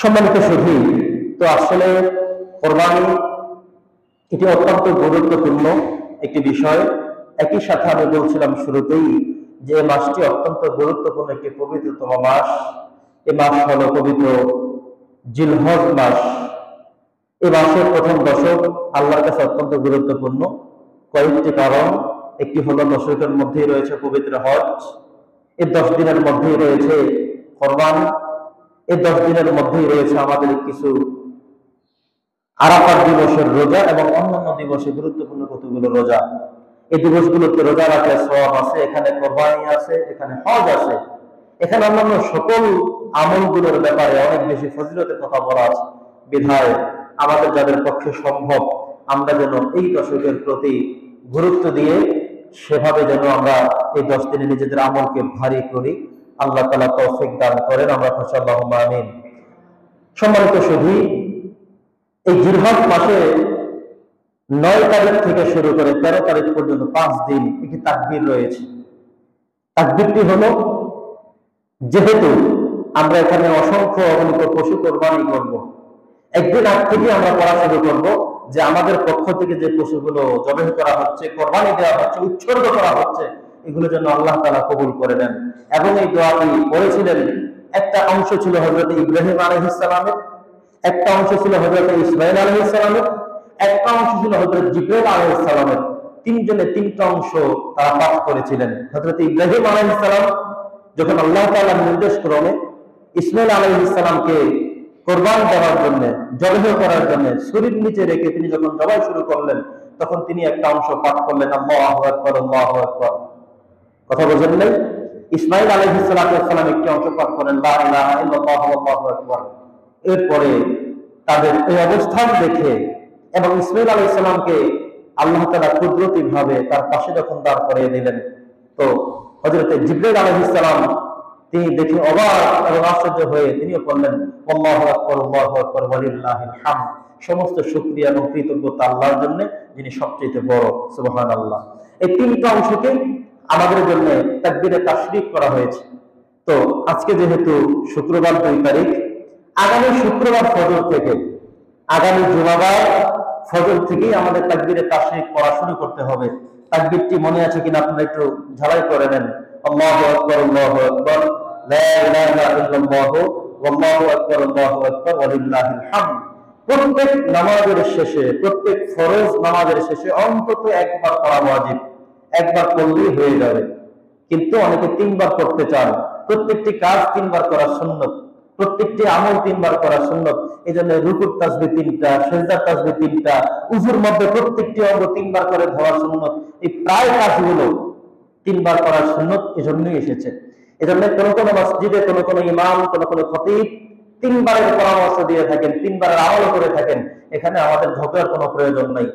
সম্মানিত সুধী, তো আসলে কোরবানি এটি অত্যন্ত গুরুত্বপূর্ণ একটি বিষয়। একই সাথে আমি বলছিলাম শুরুতেই যে মাসটি অত্যন্ত গুরুত্বপূর্ণ একটি পবিত্রতম মাস। এ মাস হলো পবিত্র জিলহজ মাস। এই মাসের প্রথম দশক আল্লাহর কাছে অত্যন্ত গুরুত্বপূর্ণ কয়েকটি কারণ। একটি হলো দশকের মধ্যেই রয়েছে পবিত্র হজ, এই 10 দিনের মধ্যেই রয়েছে কোরবানি, এই 10 দিনের মধ্যেই রয়েছে আমাদের কিছু আরাফাত দিবসের রোজা এবং অন্যান্য দিবসে গুরুত্বপূর্ণ কতগুলো রোজা। এই দিবসগুলোতে রোজা রাখলে সওয়াব আছে, এখানে কোরবানি আছে, এখানে হজ আছে, এখানে অন্যান্য সকল আমলগুলোর ব্যাপারে অনেক বেশি ফজিলতের কথা বলা আছে। বিধায় আমাদের যাদের পক্ষে সম্ভব আমরা যেন এই দশকের প্রতি গুরুত্ব দিয়ে সেভাবে যেন আমরা এই 10 দিনে নিজেদের আমলকে ভারী করি। আল্লাহ তাআলা তৌফিক দান করেন, আমরা আল্লাহুম্মা আমিন। সম্মানিত সুধী, এই জিলহজ মাসে 9 তারিখ থেকে শুরু করে 13 তারিখ পর্যন্ত 5 দিন একটি তাকবীর রয়েছে। তাকবীরটি হলো, যেহেতু আমরা এখানে অসংখ্য অগণিত পশু কোরবানি করব, একদিন আগ থেকে আমরা পড়া শুরু করব যে আমাদের পক্ষ থেকে যে পশুগুলো জবাই করা হচ্ছে, কোরবানি দেওয়া হচ্ছে, উৎসর্গ করা হচ্ছে, এগুলো যেন আল্লাহ তাআলা কবুল করে নেন। এবং এই দোয়াটি পড়েছিলেন, একটা অংশ ছিল হযরত ইব্রাহিম আলাইহিস সালামের, একটা অংশ ছিল হযরত ইসমাঈল আলাইহিস সালামের, একটা অংশ ছিল হযরত জিবরাইল আলাইহিস সালামের। তিনজনে তিনটা অংশ তারা পাঠ করেছিলেন। হযরত ইব্রাহিম আলাইহিস সালাম যখন আল্লাহ তাআলার নির্দেশ ক্রমে ইসমাঈল আলাইহিস সালামকে কোরবান দেওয়ার জন্য, জবাই করার জন্য শরীর নিচে রেখে তিনি যখন জবাই শুরু করলেন, তখন তিনি একটা অংশ পাঠ করলেন, আল্লাহু আকবার, আল্লাহু আকবার। কথা বোঝেন নাই? ইসমাঈল আলাইহিস সালাম একটি অংশ পাঠ করেন, লা ইলাহা ইল্লাল্লাহু আল্লাহু আকবার। এরপরে তাদের এই অবস্থান দেখে এবং ইসমাঈল আলাইহিস সালামকে আল্লাহ তাআলা কুদরতি ভাবে তার পাশে যখন দাঁড় করিয়ে দিলেন, তো হযরত জিবরাইল আলাইহিস সালাম তিনি দেখে অবাক এবং আশ্চর্য হয়ে তিনিও বললেন, আল্লাহু আকবার, আল্লাহু আকবার, ওয়ালিল্লাহিল হামদ। সমস্ত শুকরিয়া এবং কৃতজ্ঞতা আল্লাহর জন্য, যিনি সবচেয়ে বড়। সুবহানাল্লাহ। এই তিনটা অংশকে আমাদের জন্য তাকবীরে তাশরীক করা হয়েছে। তো আজকে যেহেতু শুক্রবার 2 তারিখ, আগামী শুক্রবার ফজর থেকে, আগামী জুমাবার ফজর থেকেই আমাদের তাকবীরে তাশরীক পড়া শুরু করতে হবে। তাকবীরটি মনে আছে কিনা আপনারা একটু ঝালাই করে নেন। আল্লাহু আকবার, আল্লাহু আকবার, লা ইলাহা ইল্লাল্লাহু, আল্লাহু আকবার, আল্লাহু আকবার, ওয়ালিল্লাহিল হামদ। প্রত্যেক নামাজের শেষে, প্রত্যেক ফরজ নামাজের শেষে অন্তত একবার পড়া ওয়াজিব। একবার পড়লেই হয়ে যাবে, কিন্তু অনেকে 3 বার করতে চান। প্রত্যেকটি কাজ 3 বার করা সুন্নত, প্রত্যেকটি আমল 3 বার করা সুন্নত। এই জন্য রুকুর তাসবিহ 3টা, সিজদার তাসবিহ 3টা, উযুর মধ্যে প্রত্যেকটি অঙ্গ 3 বার করে ধরা সুন্নত। এই প্রায় কাজগুলো 3 বার করা সুন্নত এজন্যই এসেছে। এজন্য কোন মসজিদে কোন ইমাম, কোন খতিব 3 বারের পরামর্শ দিয়ে থাকেন, 3 বারের আমল করে থাকেন। এখানে আমাদের ঝগড়ার কোনো প্রয়োজন নাই।